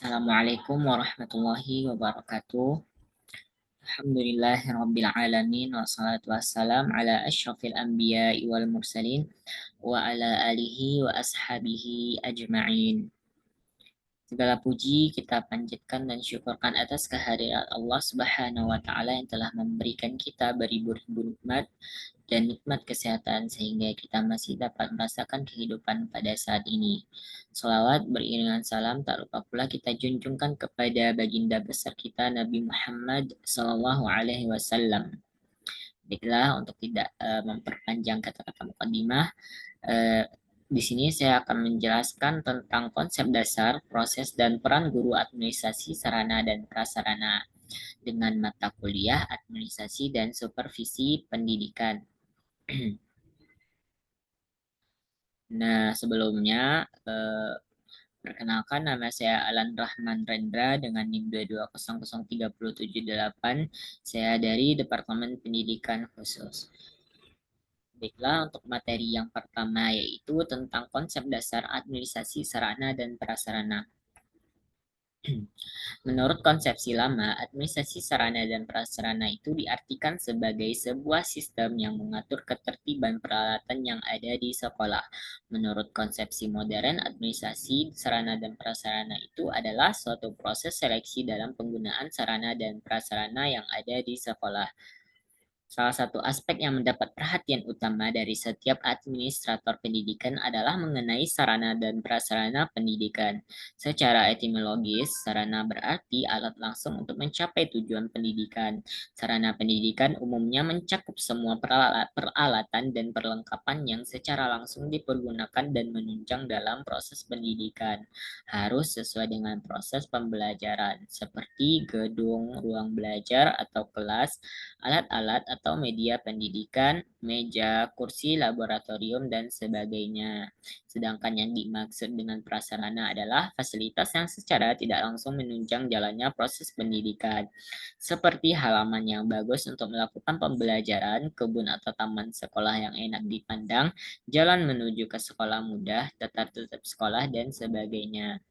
Assalamualaikum warahmatullahi wabarakatuh. Alhamdulillahirabbil alamin wassalatu wassalam ala asyrafil anbiya'i wal mursalin wa ala alihi wa ashabihi ajma'in. Segala puji kita panjatkan dan syukurkan atas kehadiran Allah Subhanahu wa taala yang telah memberikan kita beribu-ribu nikmat dan nikmat kesehatan sehingga kita masih dapat merasakan kehidupan pada saat ini. Salawat beriringan salam tak lupa pula kita junjungkan kepada baginda besar kita Nabi Muhammad Sallallahu Alaihi Wasallam. Baiklah, untuk tidak memperpanjang kata-kata mukadimah, eh, di sini saya akan menjelaskan tentang konsep dasar, proses, dan peran guru administrasi sarana dan prasarana dengan mata kuliah administrasi dan supervisi pendidikan. Nah, sebelumnya perkenalkan nama saya Alan Rahman Rendra dengan NIM 2200378. Saya dari Departemen Pendidikan Khusus. Baiklah, untuk materi yang pertama yaitu tentang konsep dasar administrasi sarana dan prasarana. Menurut konsepsi lama, administrasi sarana dan prasarana itu diartikan sebagai sebuah sistem yang mengatur ketertiban peralatan yang ada di sekolah. Menurut konsepsi modern, administrasi sarana dan prasarana itu adalah suatu proses seleksi dalam penggunaan sarana dan prasarana yang ada di sekolah. Salah satu aspek yang mendapat perhatian utama dari setiap administrator pendidikan adalah mengenai sarana dan prasarana pendidikan. Secara etimologis, sarana berarti alat langsung untuk mencapai tujuan pendidikan. Sarana pendidikan umumnya mencakup semua peralatan dan perlengkapan yang secara langsung dipergunakan dan menunjang dalam proses pendidikan. Harus sesuai dengan proses pembelajaran, seperti gedung, ruang belajar atau kelas, alat-alat atau media pendidikan, meja, kursi, laboratorium, dan sebagainya. Sedangkan yang dimaksud dengan prasarana adalah fasilitas yang secara tidak langsung menunjang jalannya proses pendidikan, seperti halaman yang bagus untuk melakukan pembelajaran, kebun atau taman sekolah yang enak dipandang, jalan menuju ke sekolah mudah, tetap sekolah, dan sebagainya.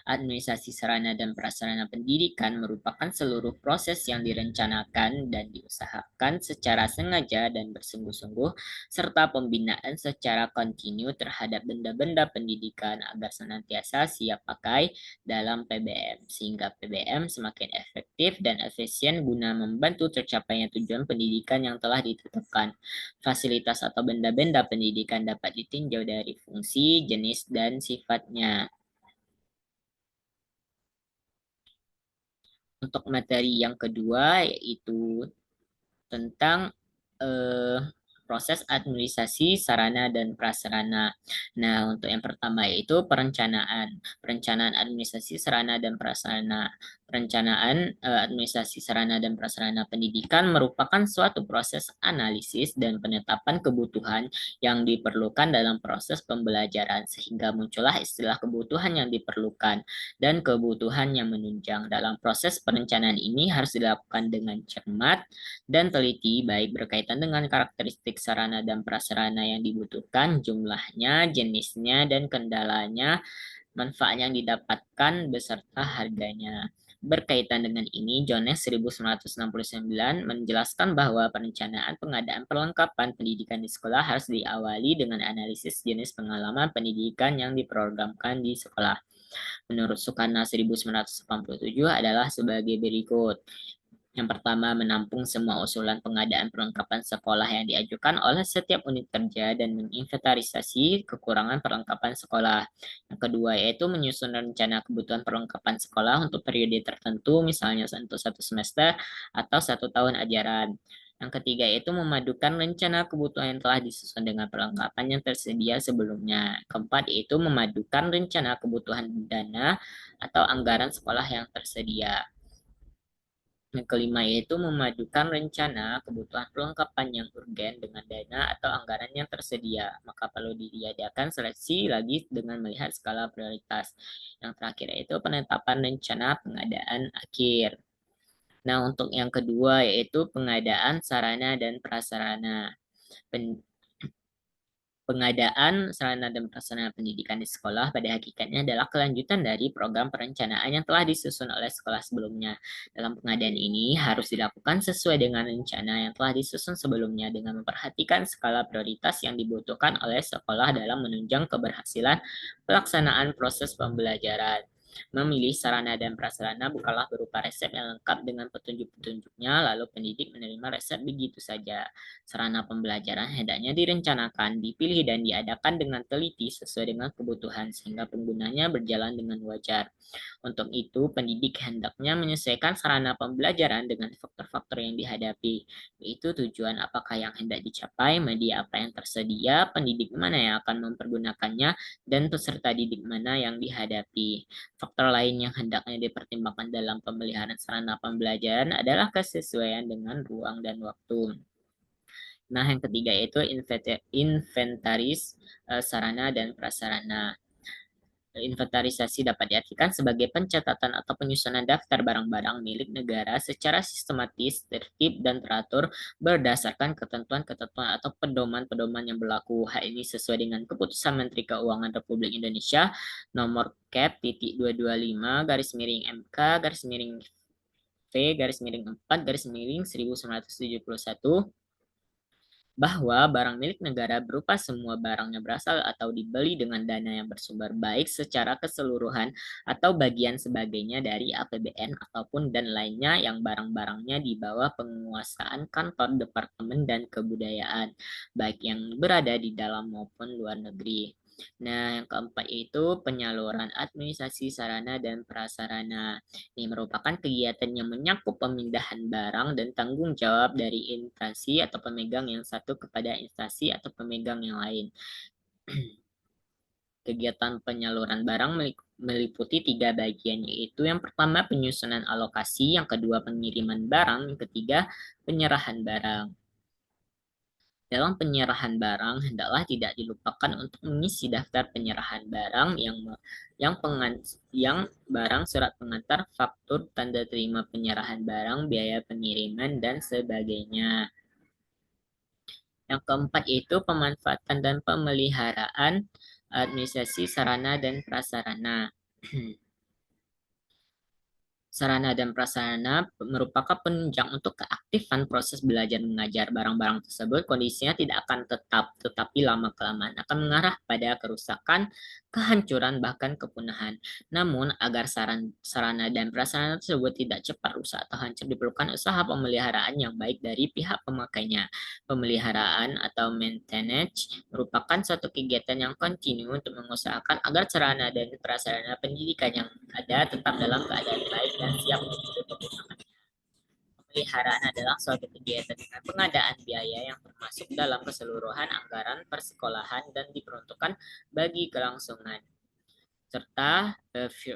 Administrasi sarana dan prasarana pendidikan merupakan seluruh proses yang direncanakan dan diusahakan secara sengaja dan bersungguh-sungguh, serta pembinaan secara kontinu terhadap benda-benda pendidikan agar senantiasa siap pakai dalam PBM, sehingga PBM semakin efektif dan efisien guna membantu tercapainya tujuan pendidikan yang telah ditetapkan. Fasilitas atau benda-benda pendidikan dapat ditinjau dari fungsi, jenis, dan sifatnya. Untuk materi yang kedua yaitu tentang eh, proses administrasi sarana dan prasarana. Nah, untuk yang pertama yaitu perencanaan. Perencanaan administrasi sarana dan prasarana. Perencanaan administrasi sarana dan prasarana pendidikan merupakan suatu proses analisis dan penetapan kebutuhan yang diperlukan dalam proses pembelajaran sehingga muncullah istilah kebutuhan yang diperlukan dan kebutuhan yang menunjang. Dalam proses perencanaan ini harus dilakukan dengan cermat dan teliti baik berkaitan dengan karakteristik sarana dan prasarana yang dibutuhkan, jumlahnya, jenisnya, dan kendalanya, manfaat yang didapatkan, beserta harganya. Berkaitan dengan ini, Jones 1969 menjelaskan bahwa perencanaan pengadaan perlengkapan pendidikan di sekolah harus diawali dengan analisis jenis pengalaman pendidikan yang diprogramkan di sekolah. Menurut Sukarna 1987 adalah sebagai berikut. Yang pertama, menampung semua usulan pengadaan perlengkapan sekolah yang diajukan oleh setiap unit kerja dan menginventarisasi kekurangan perlengkapan sekolah. Yang kedua, yaitu menyusun rencana kebutuhan perlengkapan sekolah untuk periode tertentu, misalnya untuk 1 semester atau 1 tahun ajaran. Yang ketiga, yaitu memadukan rencana kebutuhan yang telah disusun dengan perlengkapan yang tersedia sebelumnya. Keempat, yaitu memadukan rencana kebutuhan dana atau anggaran sekolah yang tersedia. Yang kelima yaitu memadukan rencana kebutuhan perlengkapan yang urgen dengan dana atau anggaran yang tersedia. Maka perlu diadakan seleksi lagi dengan melihat skala prioritas. Yang terakhir yaitu penetapan rencana pengadaan akhir. Nah, untuk yang kedua yaitu pengadaan sarana dan prasarana. Pengadaan sarana dan prasarana pendidikan di sekolah pada hakikatnya adalah kelanjutan dari program perencanaan yang telah disusun oleh sekolah sebelumnya. Dalam pengadaan ini harus dilakukan sesuai dengan rencana yang telah disusun sebelumnya dengan memperhatikan skala prioritas yang dibutuhkan oleh sekolah dalam menunjang keberhasilan pelaksanaan proses pembelajaran. Memilih sarana dan prasarana bukanlah berupa resep yang lengkap dengan petunjuk-petunjuknya, lalu pendidik menerima resep begitu saja. Sarana pembelajaran hendaknya direncanakan, dipilih, dan diadakan dengan teliti sesuai dengan kebutuhan sehingga penggunanya berjalan dengan wajar. Untuk itu, pendidik hendaknya menyesuaikan sarana pembelajaran dengan faktor-faktor yang dihadapi, yaitu tujuan apakah yang hendak dicapai, media apa yang tersedia, pendidik mana yang akan mempergunakannya, dan peserta didik mana yang dihadapi. Faktor lain yang hendaknya dipertimbangkan dalam pemeliharaan sarana pembelajaran adalah kesesuaian dengan ruang dan waktu. Nah, yang ketiga yaitu inventaris sarana dan prasarana. Inventarisasi dapat diartikan sebagai pencatatan atau penyusunan daftar barang-barang milik negara secara sistematis, tertib, dan teratur berdasarkan ketentuan-ketentuan atau pedoman-pedoman yang berlaku. Hal ini sesuai dengan Keputusan Menteri Keuangan Republik Indonesia nomor Cap titik 225 garis miring MK garis miring V garis miring 4 garis miring 1971 bahwa barang milik negara berupa semua barangnya berasal atau dibeli dengan dana yang bersumber baik secara keseluruhan atau bagian sebagainya dari APBN ataupun dan lainnya yang barang-barangnya di bawah penguasaan kantor Departemen dan Kebudayaan, baik yang berada di dalam maupun luar negeri. Nah, yang keempat yaitu penyaluran administrasi sarana dan prasarana. Ini merupakan kegiatan yang menyangkut pemindahan barang dan tanggung jawab dari instansi atau pemegang yang satu kepada instansi atau pemegang yang lain. Kegiatan penyaluran barang meliputi 3 bagian, yaitu yang pertama penyusunan alokasi, yang kedua pengiriman barang, yang ketiga penyerahan barang. Dalam penyerahan barang, hendaklah tidak dilupakan untuk mengisi daftar penyerahan barang yang barang, surat pengantar, faktur, tanda terima penyerahan barang, biaya pengiriman, dan sebagainya. Yang keempat yaitu pemanfaatan dan pemeliharaan administrasi sarana dan prasarana. Sarana dan prasarana merupakan penunjang untuk keaktifan proses belajar mengajar. Barang-barang tersebut kondisinya tidak akan tetap, tetapi lama-kelamaan akan mengarah pada kerusakan, kehancuran, bahkan kepunahan. Namun, agar sarana dan prasarana tersebut tidak cepat rusak atau hancur, diperlukan usaha pemeliharaan yang baik dari pihak pemakainya. Pemeliharaan atau maintenance merupakan suatu kegiatan yang kontinu untuk mengusahakan agar sarana dan prasarana pendidikan yang ada tetap dalam keadaan baik dan siap untuk digunakan. Pemeliharaan adalah suatu kegiatan dengan pengadaan biaya yang termasuk dalam keseluruhan anggaran persekolahan dan diperuntukkan bagi kelangsungan serta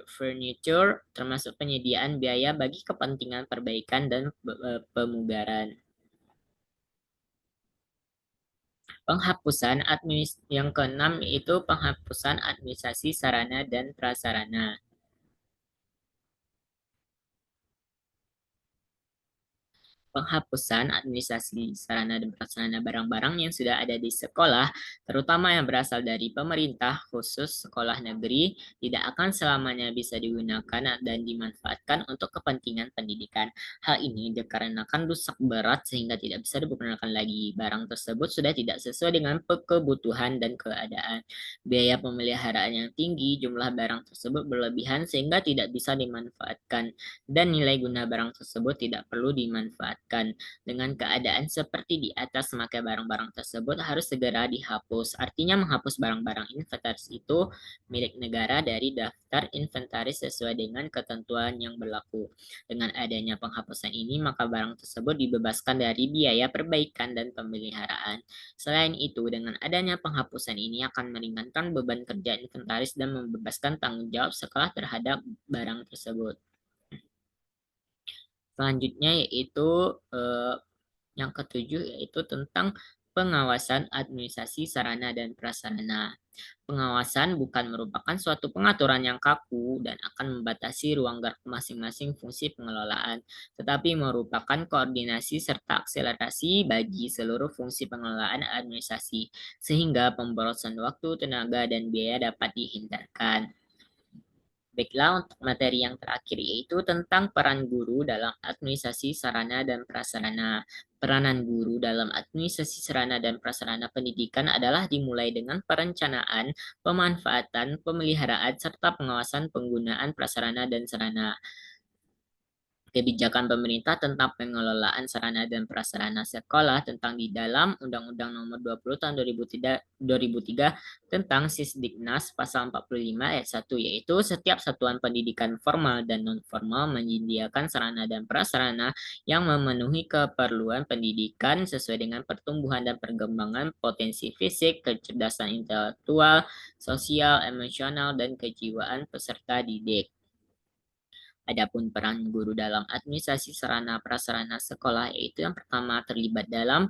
furniture termasuk penyediaan biaya bagi kepentingan perbaikan dan pemugaran. Yang keenam yaitu penghapusan administrasi sarana dan prasarana. Penghapusan administrasi sarana dan prasarana barang-barang yang sudah ada di sekolah, terutama yang berasal dari pemerintah khusus sekolah negeri, tidak akan selamanya bisa digunakan dan dimanfaatkan untuk kepentingan pendidikan. Hal ini dikarenakan rusak berat sehingga tidak bisa digunakan lagi. Barang tersebut sudah tidak sesuai dengan kebutuhan dan keadaan. Biaya pemeliharaan yang tinggi, jumlah barang tersebut berlebihan sehingga tidak bisa dimanfaatkan dan nilai guna barang tersebut tidak perlu dimanfaatkan. Dengan keadaan seperti di atas, maka barang-barang tersebut harus segera dihapus. Artinya menghapus barang-barang inventaris itu milik negara dari daftar inventaris sesuai dengan ketentuan yang berlaku. Dengan adanya penghapusan ini, maka barang tersebut dibebaskan dari biaya perbaikan dan pemeliharaan. Selain itu, dengan adanya penghapusan ini akan meringankan beban kerja inventaris dan membebaskan tanggung jawab sekolah terhadap barang tersebut. Selanjutnya yaitu yang ketujuh yaitu tentang pengawasan administrasi sarana dan prasarana. Pengawasan bukan merupakan suatu pengaturan yang kaku dan akan membatasi ruang gerak masing-masing fungsi pengelolaan, tetapi merupakan koordinasi serta akselerasi bagi seluruh fungsi pengelolaan administrasi, sehingga pemborosan waktu, tenaga, dan biaya dapat dihindarkan. Baiklah, untuk materi yang terakhir yaitu tentang peran guru dalam administrasi sarana dan prasarana. Peranan guru dalam administrasi sarana dan prasarana pendidikan adalah dimulai dengan perencanaan, pemanfaatan, pemeliharaan, serta pengawasan penggunaan prasarana dan sarana. Kebijakan pemerintah tentang pengelolaan sarana dan prasarana sekolah tentang di dalam Undang-Undang Nomor 20 Tahun 2003 tentang Sisdiknas pasal 45 ayat 1, yaitu setiap satuan pendidikan formal dan non formal menyediakan sarana dan prasarana yang memenuhi keperluan pendidikan sesuai dengan pertumbuhan dan perkembangan potensi fisik, kecerdasan intelektual, sosial, emosional, dan kejiwaan peserta didik. Adapun peran guru dalam administrasi sarana prasarana sekolah yaitu yang pertama terlibat dalam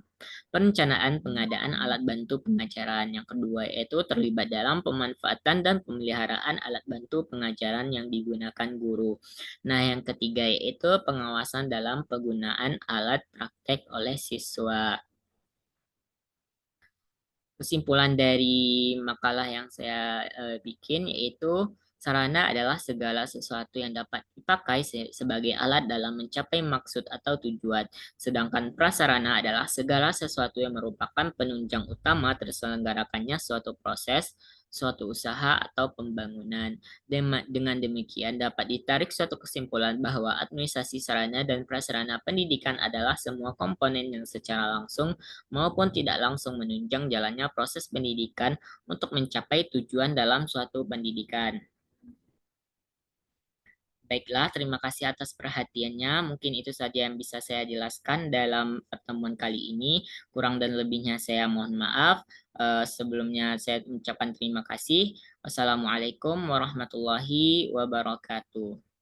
perencanaan pengadaan alat bantu pengajaran. Yang kedua yaitu terlibat dalam pemanfaatan dan pemeliharaan alat bantu pengajaran yang digunakan guru. Nah, yang ketiga yaitu pengawasan dalam penggunaan alat praktek oleh siswa. Kesimpulan dari makalah yang saya bikin yaitu sarana adalah segala sesuatu yang dapat dipakai sebagai alat dalam mencapai maksud atau tujuan. Sedangkan prasarana adalah segala sesuatu yang merupakan penunjang utama terselenggarakannya suatu proses, suatu usaha atau pembangunan. Dengan demikian dapat ditarik suatu kesimpulan bahwa administrasi sarana dan prasarana pendidikan adalah semua komponen yang secara langsung maupun tidak langsung menunjang jalannya proses pendidikan untuk mencapai tujuan dalam suatu pendidikan. Baiklah, terima kasih atas perhatiannya. Mungkin itu saja yang bisa saya jelaskan dalam pertemuan kali ini. Kurang dan lebihnya saya mohon maaf. Sebelumnya saya mengucapkan terima kasih. Wassalamualaikum warahmatullahi wabarakatuh.